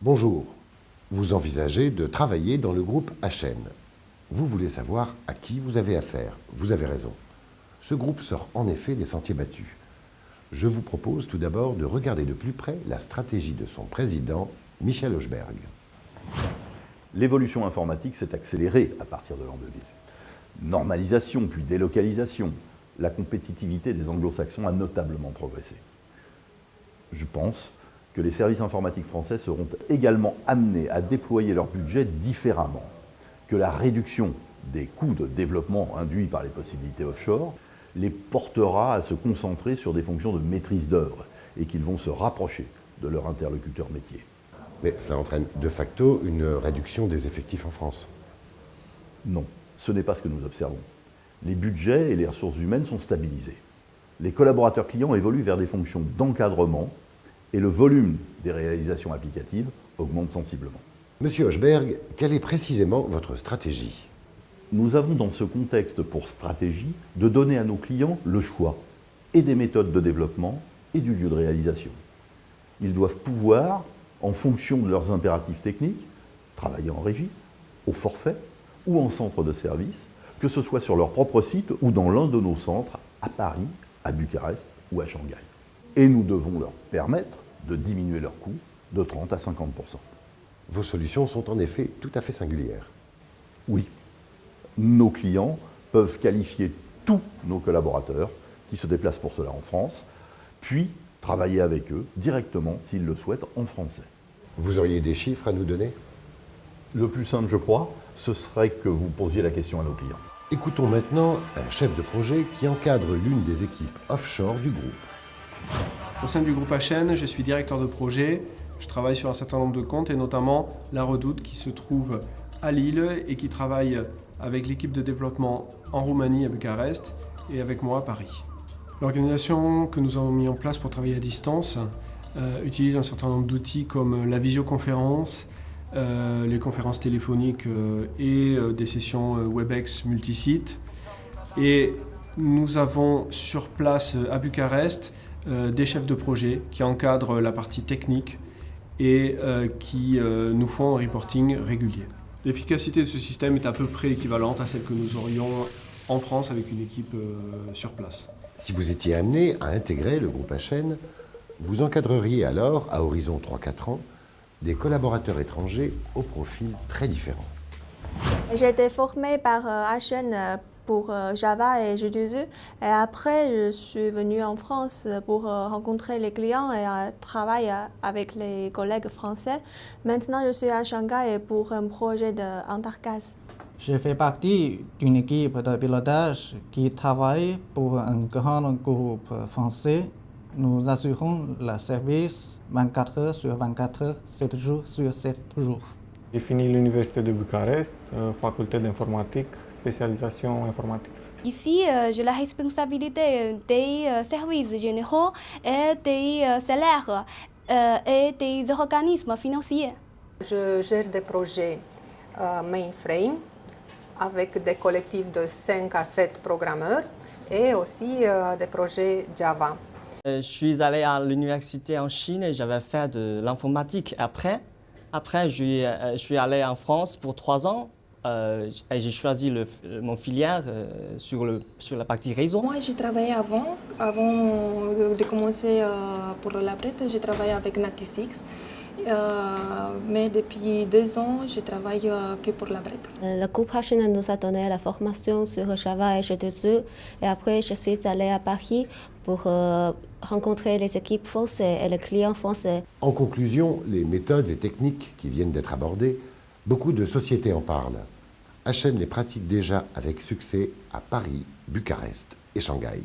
Bonjour, vous envisagez de travailler dans le groupe HN. Vous voulez savoir à qui vous avez affaire. Vous avez raison. Ce groupe sort en effet des sentiers battus. Je vous propose tout d'abord de regarder de plus près la stratégie de son président, Michel Hochberg. L'évolution informatique s'est accélérée à partir de l'an 2000. Normalisation puis délocalisation, la compétitivité des anglo-saxons a notablement progressé. Je pense que les services informatiques français seront également amenés à déployer leur budget différemment, que la réduction des coûts de développement induits par les possibilités offshore les portera à se concentrer sur des fonctions de maîtrise d'œuvre et qu'ils vont se rapprocher de leur interlocuteur métier. Mais cela entraîne de facto une réduction des effectifs en France. Non, ce n'est pas ce que nous observons. Les budgets et les ressources humaines sont stabilisés. Les collaborateurs clients évoluent vers des fonctions d'encadrement et le volume des réalisations applicatives augmente sensiblement. Monsieur Hochberg, quelle est précisément votre stratégie? Nous avons dans ce contexte pour stratégie de donner à nos clients le choix et des méthodes de développement et du lieu de réalisation. Ils doivent pouvoir, en fonction de leurs impératifs techniques, travailler en régie, au forfait ou en centre de service, que ce soit sur leur propre site ou dans l'un de nos centres à Paris, à Bucarest ou à Shanghai. Et nous devons leur permettre de diminuer leurs coûts de 30 à 50%. Vos solutions sont en effet tout à fait singulières. Oui, nos clients peuvent qualifier tous nos collaborateurs qui se déplacent pour cela en France, puis travailler avec eux directement, s'ils le souhaitent, en français. Vous auriez des chiffres à nous donner? Le plus simple, je crois, ce serait que vous posiez la question à nos clients. Écoutons maintenant un chef de projet qui encadre l'une des équipes offshore du groupe. Au sein du groupe HN, je suis directeur de projet. Je travaille sur un certain nombre de comptes et notamment La Redoute qui se trouve à Lille et qui travaille avec l'équipe de développement en Roumanie à Bucarest et avec moi à Paris. L'organisation que nous avons mis en place pour travailler à distance utilise un certain nombre d'outils comme la visioconférence, les conférences téléphoniques et des sessions WebEx multisites. Et nous avons sur place à Bucarest des chefs de projet qui encadrent la partie technique et qui nous font un reporting régulier. L'efficacité de ce système est à peu près équivalente à celle que nous aurions en France avec une équipe sur place. Si vous étiez amené à intégrer le groupe HN, vous encadreriez alors, à horizon 3-4 ans, des collaborateurs étrangers au profil très différent. J'ai été formée par HN pour Java et J2E et après je suis venue en France pour rencontrer les clients et travailler avec les collègues français. Maintenant je suis à Shanghai pour un projet d'Antarctique. Je fais partie d'une équipe de pilotage qui travaille pour un grand groupe français. Nous assurons le service 24 heures sur 24 heures, 7 jours sur 7 jours. J'ai fini l'université de Bucarest, faculté d'informatique, spécialisation informatique. Ici, j'ai la responsabilité des services généraux et des salaires et des organismes financiers. Je gère des projets mainframe avec des collectifs de 5 à 7 programmeurs et aussi des projets Java. Je suis allé à l'université en Chine et j'avais fait de l'informatique. Après, je suis allé en France pour 3 ans et j'ai choisi mon filière sur la partie réseau. Moi, j'ai travaillé avant de commencer pour la prête, j'ai travaillé avec Natixis. Mais depuis 2 ans, je travaille que pour la prête. Le groupe HN nous a donné la formation sur Java et J2E et après je suis allée à Paris pour rencontrer les équipes françaises et les clients français. En conclusion, les méthodes et techniques qui viennent d'être abordées, beaucoup de sociétés en parlent. HN les pratique déjà avec succès à Paris, Bucarest et Shanghai.